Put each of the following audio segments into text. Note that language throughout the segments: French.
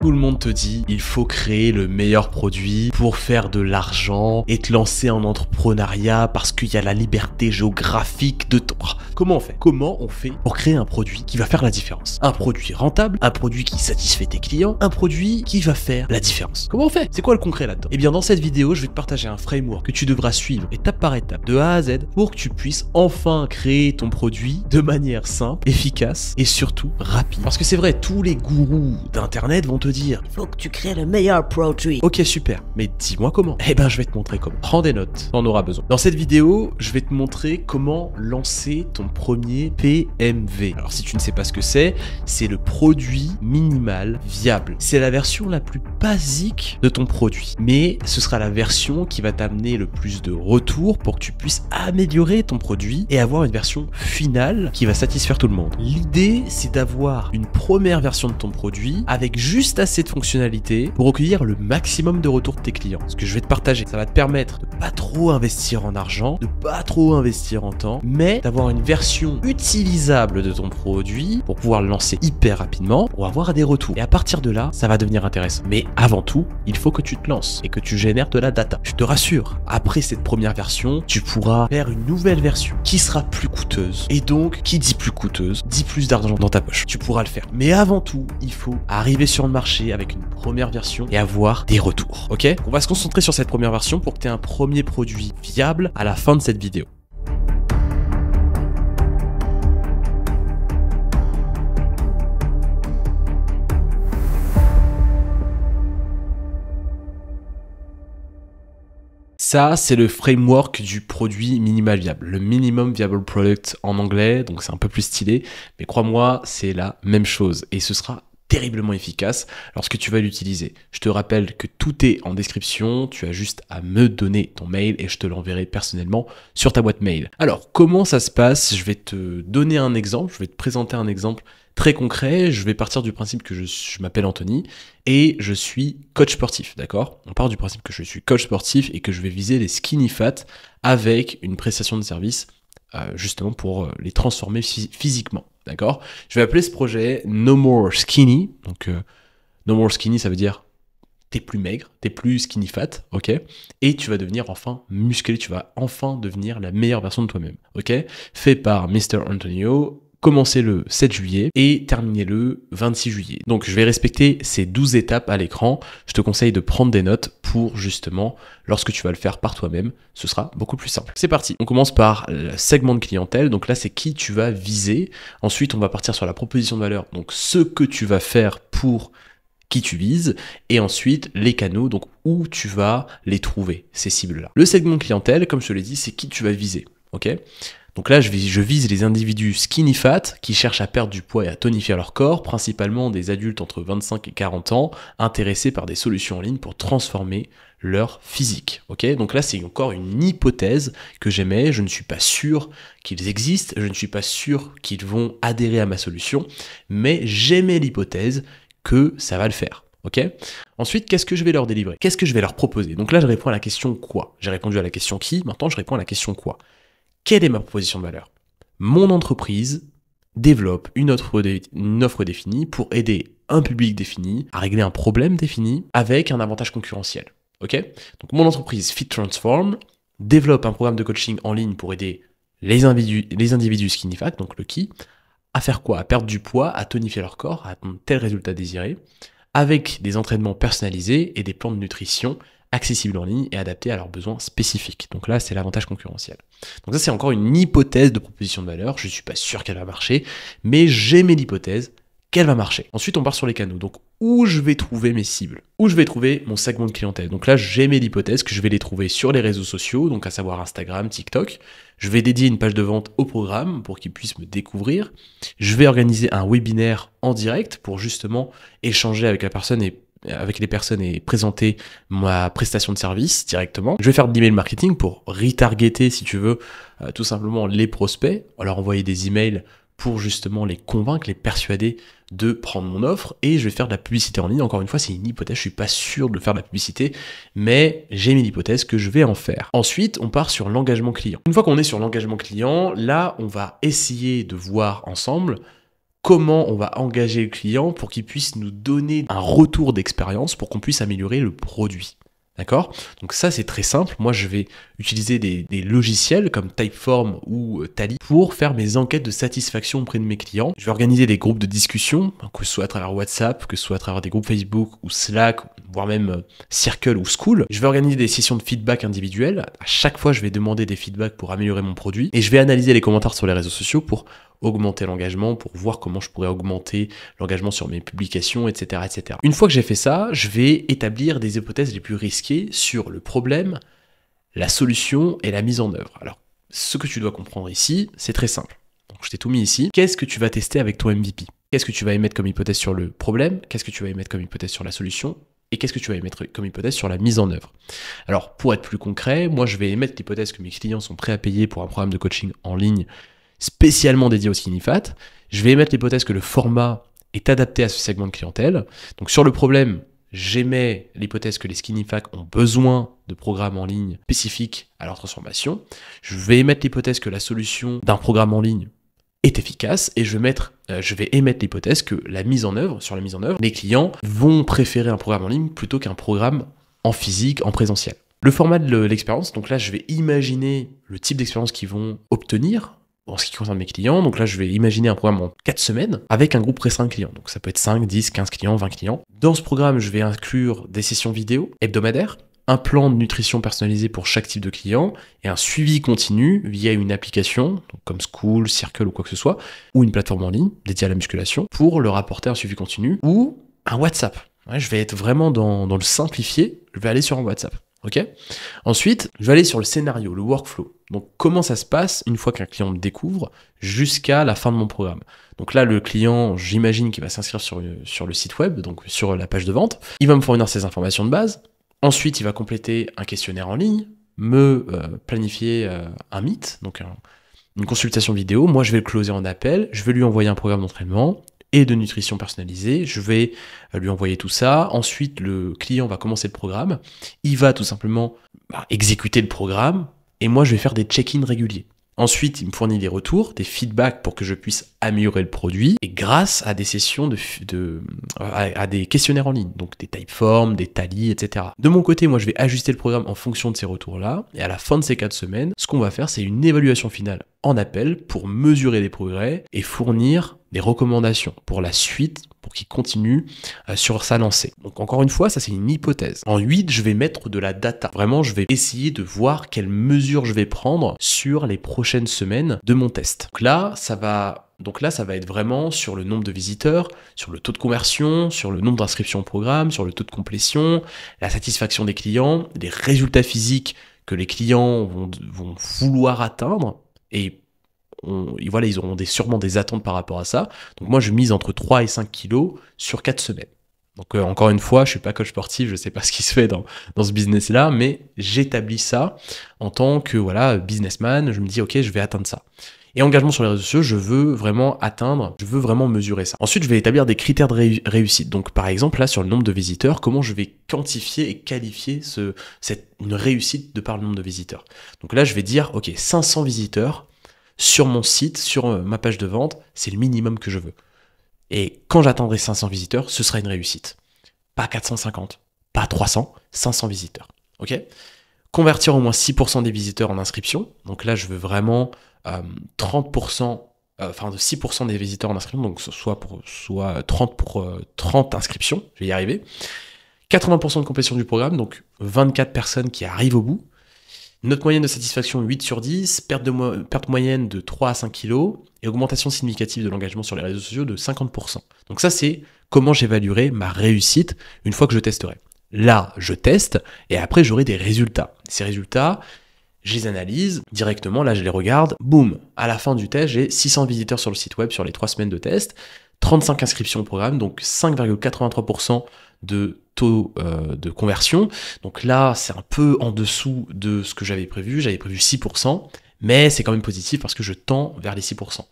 Tout le monde te dit, il faut créer le meilleur produit pour faire de l'argent et te lancer en entrepreneuriat parce qu'il y a la liberté géographique de ton... Comment on fait? Comment on fait pour créer un produit qui va faire la différence? Un produit rentable, un produit qui satisfait tes clients, un produit qui va faire la différence. Comment on fait? C'est quoi le concret là-dedans? Eh bien, dans cette vidéo, je vais te partager un framework que tu devras suivre étape par étape, de A à Z, pour que tu puisses enfin créer ton produit de manière simple, efficace et surtout rapide. Parce que c'est vrai, tous les gourous d'internet vont te dire, il faut que tu crées le meilleur produit. Ok, super, mais dis-moi comment. Eh ben, je vais te montrer comment. Prends des notes, t'en auras besoin. Dans cette vidéo, je vais te montrer comment lancer ton premier PMV. Alors, si tu ne sais pas ce que c'est le produit minimal viable. C'est la version la plus basique de ton produit, mais ce sera la version qui va t'amener le plus de retours pour que tu puisses améliorer ton produit et avoir une version finale qui va satisfaire tout le monde. L'idée, c'est d'avoir une première version de ton produit avec juste assez de fonctionnalités pour recueillir le maximum de retours de tes clients. Ce que je vais te partager, ça va te permettre de pas trop investir en argent, de pas trop investir en temps, mais d'avoir une version utilisable de ton produit pour pouvoir le lancer hyper rapidement, pour avoir des retours. Et à partir de là, ça va devenir intéressant. Mais avant tout, il faut que tu te lances et que tu génères de la data. Je te rassure, après cette première version, tu pourras faire une nouvelle version qui sera plus coûteuse. Et donc, qui dit plus coûteuse, dit plus d'argent dans ta poche. Tu pourras le faire. Mais avant tout, il faut arriver sur le marché avec une première version et avoir des retours. Ok? On va se concentrer sur cette première version pour que tu aies un premier produit viable à la fin de cette vidéo. Ça, c'est le framework du produit minimal viable, le minimum viable product en anglais, donc c'est un peu plus stylé, mais crois-moi, c'est la même chose et ce sera terriblement efficace lorsque tu vas l'utiliser. Je te rappelle que tout est en description, tu as juste à me donner ton mail et je te l'enverrai personnellement sur ta boîte mail. Alors, comment ça se passe? Je vais te donner un exemple, je vais te présenter un exemple très concret. Je vais partir du principe que je m'appelle Anthony et je suis coach sportif, d'accord? On part du principe que je suis coach sportif et que je vais viser les skinny fat avec une prestation de service justement pour les transformer physiquement, d'accord? Je vais appeler ce projet No More Skinny. Donc No More Skinny, ça veut dire t'es plus maigre, t'es plus skinny fat, ok? Et tu vas devenir enfin musclé, tu vas enfin devenir la meilleure version de toi-même, ok? Fait par Mr. Antonio. Commencez le 7 juillet et terminez le 26 juillet. Donc je vais respecter ces 12 étapes à l'écran. Je te conseille de prendre des notes pour justement, lorsque tu vas le faire par toi-même, ce sera beaucoup plus simple. C'est parti, on commence par le segment de clientèle. Donc là, c'est qui tu vas viser. Ensuite, on va partir sur la proposition de valeur. Donc ce que tu vas faire pour qui tu vises. Et ensuite, les canaux, donc où tu vas les trouver, ces cibles-là. Le segment de clientèle, comme je te l'ai dit, c'est qui tu vas viser. Ok ? Donc là, je vise les individus skinny fat qui cherchent à perdre du poids et à tonifier leur corps, principalement des adultes entre 25 et 40 ans, intéressés par des solutions en ligne pour transformer leur physique. Ok, donc là, c'est encore une hypothèse que j'émets. Je ne suis pas sûr qu'ils existent, je ne suis pas sûr qu'ils vont adhérer à ma solution, mais j'émets l'hypothèse que ça va le faire. Ok. Ensuite, qu'est-ce que je vais leur délivrer? Qu'est-ce que je vais leur proposer? Donc là, je réponds à la question quoi? J'ai répondu à la question qui, maintenant je réponds à la question quoi? Quelle est ma proposition de valeur? Mon entreprise développe une offre définie pour aider un public défini à régler un problème défini avec un avantage concurrentiel. Ok? Donc mon entreprise Fit Transform développe un programme de coaching en ligne pour aider les individus skinny fat, donc le qui, à faire quoi? À perdre du poids, à tonifier leur corps, à atteindre tel résultat désiré, avec des entraînements personnalisés et des plans de nutrition accessibles en ligne et adaptés à leurs besoins spécifiques. Donc là, c'est l'avantage concurrentiel. Donc ça, c'est encore une hypothèse de proposition de valeur. Je ne suis pas sûr qu'elle va marcher, mais j'émets l'hypothèse qu'elle va marcher. Ensuite, on part sur les canaux. Donc, où je vais trouver mes cibles? Où je vais trouver mon segment de clientèle? Donc là, j'émets l'hypothèse que je vais les trouver sur les réseaux sociaux, donc à savoir Instagram, TikTok. Je vais dédier une page de vente au programme pour qu'ils puissent me découvrir. Je vais organiser un webinaire en direct pour justement échanger avec les personnes et présenter ma prestation de service directement. Je vais faire de l'email marketing pour retargeter, si tu veux, tout simplement les prospects, leur envoyer des emails pour justement les convaincre, les persuader de prendre mon offre, et je vais faire de la publicité en ligne. Encore une fois, c'est une hypothèse, je suis pas sûr de faire de la publicité, mais j'ai mis l'hypothèse que je vais en faire. Ensuite, on part sur l'engagement client. Une fois qu'on est sur l'engagement client, là, on va essayer de voir ensemble comment on va engager le client pour qu'il puisse nous donner un retour d'expérience pour qu'on puisse améliorer le produit. D'accord? Donc ça, c'est très simple. Moi, je vais utiliser des logiciels comme Typeform ou Tally pour faire mes enquêtes de satisfaction auprès de mes clients. Je vais organiser des groupes de discussion, que ce soit à travers WhatsApp, que ce soit à travers des groupes Facebook ou Slack, voire même Circle ou School. Je vais organiser des sessions de feedback individuelles. À chaque fois, je vais demander des feedbacks pour améliorer mon produit. Et je vais analyser les commentaires sur les réseaux sociaux pour augmenter l'engagement, pour voir comment je pourrais augmenter l'engagement sur mes publications, etc., etc. Une fois que j'ai fait ça, je vais établir des hypothèses les plus risquées sur le problème, la solution et la mise en œuvre. Alors, ce que tu dois comprendre ici, c'est très simple. Donc, je t'ai tout mis ici. Qu'est-ce que tu vas tester avec ton MVP? Qu'est-ce que tu vas émettre comme hypothèse sur le problème? Qu'est-ce que tu vas émettre comme hypothèse sur la solution? Et qu'est-ce que tu vas émettre comme hypothèse sur la mise en œuvre? Alors, pour être plus concret, moi, je vais émettre l'hypothèse que mes clients sont prêts à payer pour un programme de coaching en ligne spécialement dédié au Skinny Fat. Je vais émettre l'hypothèse que le format est adapté à ce segment de clientèle. Donc sur le problème, j'émets l'hypothèse que les Skinny Fat ont besoin de programmes en ligne spécifiques à leur transformation. Je vais émettre l'hypothèse que la solution d'un programme en ligne est efficace et je vais émettre l'hypothèse que sur la mise en œuvre, les clients vont préférer un programme en ligne plutôt qu'un programme en physique, en présentiel. Le format de l'expérience, donc là je vais imaginer le type d'expérience qu'ils vont obtenir en ce qui concerne mes clients. Donc là je vais imaginer un programme en 4 semaines avec un groupe restreint de clients. Donc ça peut être 5, 10, 15 clients, 20 clients. Dans ce programme, je vais inclure des sessions vidéo hebdomadaires, un plan de nutrition personnalisé pour chaque type de client et un suivi continu via une application, donc comme School, Circle ou quoi que ce soit, ou une plateforme en ligne dédiée à la musculation pour leur apporter un suivi continu ou un WhatsApp. Ouais, je vais être vraiment dans le simplifié, je vais aller sur un WhatsApp. Ok. Ensuite, je vais aller sur le scénario, le workflow. Donc, comment ça se passe une fois qu'un client me découvre jusqu'à la fin de mon programme. Donc là, le client, j'imagine qu'il va s'inscrire sur le site web, donc sur la page de vente. Il va me fournir ses informations de base. Ensuite, il va compléter un questionnaire en ligne, me planifier un meet, donc une consultation vidéo. Moi, je vais le closer en appel. Je vais lui envoyer un programme d'entraînement et de nutrition personnalisée. Je vais lui envoyer tout ça. Ensuite, le client va commencer le programme. Il va tout simplement exécuter le programme. Et moi, je vais faire des check-ins réguliers. Ensuite, il me fournit des retours, des feedbacks pour que je puisse améliorer le produit. Et grâce à des sessions à des questionnaires en ligne, donc des Typeform, des Tally, etc. De mon côté, moi, je vais ajuster le programme en fonction de ces retours-là. Et à la fin de ces 4 semaines, ce qu'on va faire, c'est une évaluation finale en appel pour mesurer les progrès et fournir des recommandations pour la suite, pour qu'il continue sur sa lancée. Donc encore une fois, ça c'est une hypothèse. En 8, je vais mettre de la data. Vraiment, je vais essayer de voir quelles mesures je vais prendre sur les prochaines semaines de mon test. Donc là, ça va être vraiment sur le nombre de visiteurs, sur le taux de conversion, sur le nombre d'inscriptions au programme, sur le taux de complétion, la satisfaction des clients, les résultats physiques que les clients vont vouloir atteindre et voilà, ils auront sûrement des attentes par rapport à ça. Donc moi, je mise entre 3 et 5 kilos sur 4 semaines. Donc encore une fois, je suis pas coach sportif, je sais pas ce qui se fait dans ce business-là, mais j'établis ça en tant que businessman. Je me dis, ok, je vais atteindre ça. Et engagement sur les réseaux sociaux, je veux vraiment mesurer ça. Ensuite, je vais établir des critères de réussite. Donc par exemple, là, sur le nombre de visiteurs, comment je vais quantifier et qualifier une réussite de par le nombre de visiteurs. Donc là, je vais dire, ok, 500 visiteurs sur mon site, sur ma page de vente, c'est le minimum que je veux. Et quand j'atteindrai 500 visiteurs, ce sera une réussite. Pas 450, pas 300, 500 visiteurs. Ok ? Convertir au moins 6% des visiteurs en inscription. Donc là, je veux vraiment 6% des visiteurs en inscription, donc soit 30 pour 30 inscriptions, je vais y arriver. 80% de complétion du programme, donc 24 personnes qui arrivent au bout. Note moyenne de satisfaction 8 sur 10, perte moyenne de 3 à 5 kilos et augmentation significative de l'engagement sur les réseaux sociaux de 50%. Donc ça, c'est comment j'évaluerai ma réussite une fois que je testerai. Là, je teste et après, j'aurai des résultats. Ces résultats, je les analyse directement, là, je les regarde. Boum, à la fin du test, j'ai 600 visiteurs sur le site web sur les 3 semaines de test, 35 inscriptions au programme, donc 5,83% de taux de conversion. Donc là, c'est un peu en dessous de ce que j'avais prévu. J'avais prévu 6%, mais c'est quand même positif parce que je tends vers les 6%.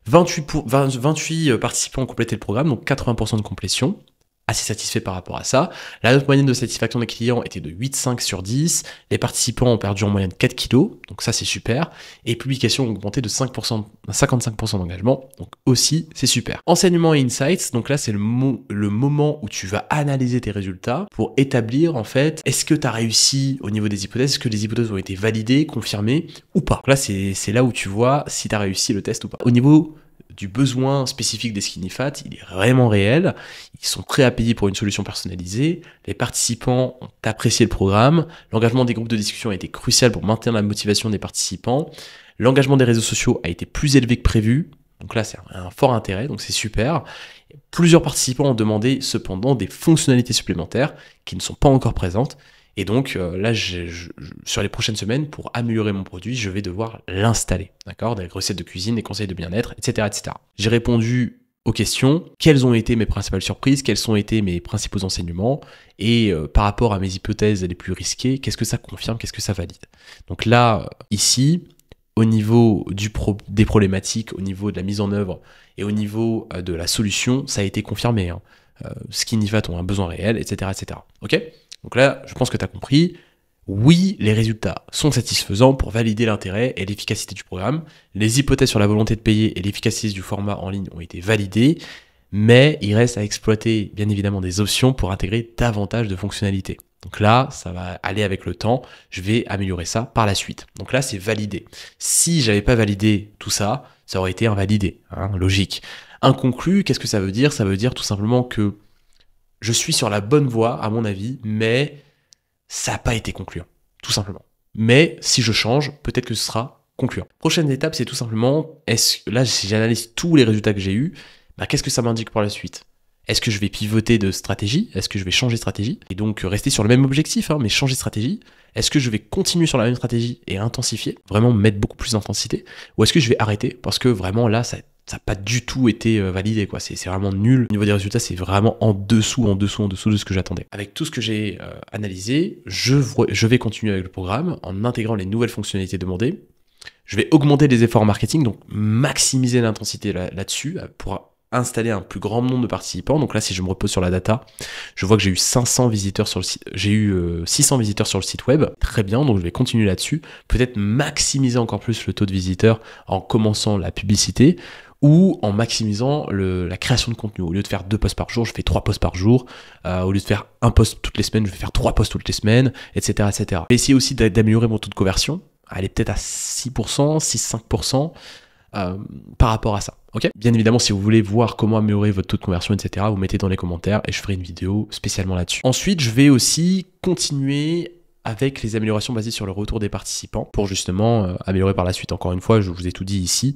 28 participants ont complété le programme, donc 80% de complétion. assez satisfait par rapport à ça. La note moyenne de satisfaction des clients était de 8,5 sur 10. Les participants ont perdu en moyenne 4 kilos, donc ça c'est super. Et publications ont augmenté de 5%, 55% d'engagement, donc aussi c'est super. Enseignement et insights, donc là c'est le moment où tu vas analyser tes résultats pour établir en fait, est-ce que tu as réussi au niveau des hypothèses, est-ce que les hypothèses ont été validées, confirmées ou pas. Donc là c'est là où tu vois si tu as réussi le test ou pas. Au niveau du besoin spécifique des Skinny Fat, il est vraiment réel. Ils sont prêts à payer pour une solution personnalisée. Les participants ont apprécié le programme. L'engagement des groupes de discussion a été crucial pour maintenir la motivation des participants. L'engagement des réseaux sociaux a été plus élevé que prévu. Donc là, c'est un fort intérêt, donc c'est super. Plusieurs participants ont demandé cependant des fonctionnalités supplémentaires qui ne sont pas encore présentes. Et donc là, sur les prochaines semaines, pour améliorer mon produit, je vais devoir l'installer, d'accord ? Des recettes de cuisine, des conseils de bien-être, etc., etc. J'ai répondu aux questions, quelles ont été mes principales surprises, quels ont été mes principaux enseignements, et par rapport à mes hypothèses les plus risquées, qu'est-ce que ça confirme, qu'est-ce que ça valide ? Donc là, ici, au niveau des problématiques, au niveau de la mise en œuvre et au niveau de la solution, ça a été confirmé. Skinny Fat ont un besoin réel, etc., etc. Ok ? Donc là, je pense que tu as compris. Oui, les résultats sont satisfaisants pour valider l'intérêt et l'efficacité du programme. Les hypothèses sur la volonté de payer et l'efficacité du format en ligne ont été validées, mais il reste à exploiter bien évidemment des options pour intégrer davantage de fonctionnalités. Donc là, ça va aller avec le temps. Je vais améliorer ça par la suite. Donc là, c'est validé. Si j'avais pas validé tout ça, ça aurait été invalidé, logique. Inconclu, qu'est-ce que ça veut dire ? Ça veut dire tout simplement que je suis sur la bonne voie, à mon avis, mais ça n'a pas été concluant, tout simplement. Mais si je change, peut-être que ce sera concluant. Prochaine étape, c'est tout simplement, là, si j'analyse tous les résultats que j'ai eus, qu'est-ce que ça m'indique pour la suite ? Est-ce que je vais pivoter de stratégie ? Est-ce que je vais changer de stratégie ? Et donc rester sur le même objectif, mais changer de stratégie ? Est-ce que je vais continuer sur la même stratégie et intensifier, vraiment mettre beaucoup plus d'intensité ? Ou est-ce que je vais arrêter ? Parce que vraiment là, ça n'a pas du tout été validé, quoi. C'est vraiment nul. Au niveau des résultats, c'est vraiment en dessous de ce que j'attendais. Avec tout ce que j'ai analysé, je vais continuer avec le programme en intégrant les nouvelles fonctionnalités demandées. Je vais augmenter les efforts en marketing, donc maximiser l'intensité là-dessus pour installer un plus grand nombre de participants. Donc là, si je me repose sur la data, je vois que j'ai eu 500 visiteurs sur le site, j'ai eu 600 visiteurs sur le site web. Très bien, donc je vais continuer là-dessus. Peut-être maximiser encore plus le taux de visiteurs en commençant la publicité ou en maximisant la création de contenu. Au lieu de faire 2 posts par jour, je fais 3 posts par jour. Au lieu de faire un post toutes les semaines, je vais faire 3 posts toutes les semaines, etc., etc. Je vais essayer aussi d'améliorer mon taux de conversion. Elle est peut-être à 6%, 6-5%. Par rapport à ça, ok ? Bien évidemment, si vous voulez voir comment améliorer votre taux de conversion, etc., vous mettez dans les commentaires et je ferai une vidéo spécialement là-dessus. Ensuite, je vais aussi continuer avec les améliorations basées sur le retour des participants pour justement améliorer par la suite. Encore une fois, je vous ai tout dit ici,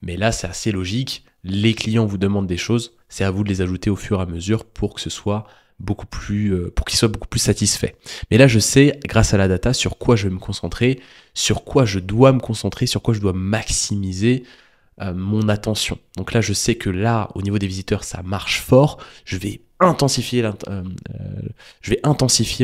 mais là, c'est assez logique. Les clients vous demandent des choses, c'est à vous de les ajouter au fur et à mesure pour que ce soit pour qu'ils soient beaucoup plus satisfaits. Mais là, je sais, grâce à la data, sur quoi je vais me concentrer, sur quoi je dois me concentrer, sur quoi je dois maximiser mon attention. Donc là, je sais que là, au niveau des visiteurs, ça marche fort. Je vais intensifier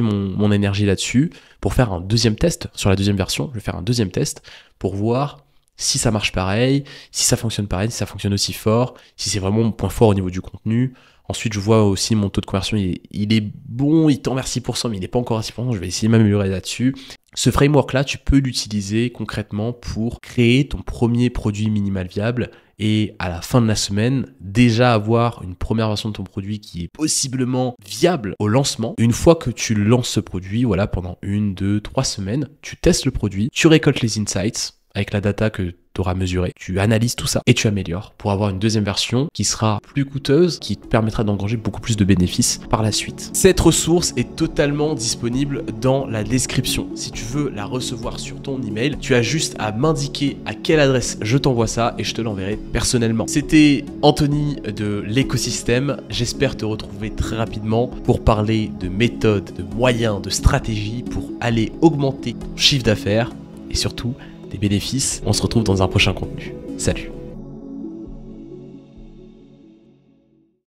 mon énergie là-dessus pour faire un deuxième test. Sur la deuxième version, je vais faire un deuxième test pour voir si ça marche pareil, si ça fonctionne pareil, si ça fonctionne aussi fort, si c'est vraiment mon point fort au niveau du contenu. Ensuite, je vois aussi mon taux de conversion, il est bon, il tend vers 6%, mais il n'est pas encore à 6%, je vais essayer de m'améliorer là-dessus. Ce framework-là, tu peux l'utiliser concrètement pour créer ton premier produit minimal viable et à la fin de la semaine, déjà avoir une première version de ton produit qui est possiblement viable au lancement. Une fois que tu lances ce produit, voilà, pendant 1, 2, 3 semaines, tu testes le produit, tu récoltes les insights avec la data que tu auras mesurée, tu analyses tout ça et tu améliores pour avoir une deuxième version qui sera plus coûteuse, qui te permettra d'engranger beaucoup plus de bénéfices par la suite. Cette ressource est totalement disponible dans la description. Si tu veux la recevoir sur ton email, tu as juste à m'indiquer à quelle adresse je t'envoie ça et je te l'enverrai personnellement. C'était Anthony de l'écosystème. J'espère te retrouver très rapidement pour parler de méthodes, de moyens, de stratégies pour aller augmenter ton chiffre d'affaires et surtout des bénéfices. On se retrouve dans un prochain contenu. Salut!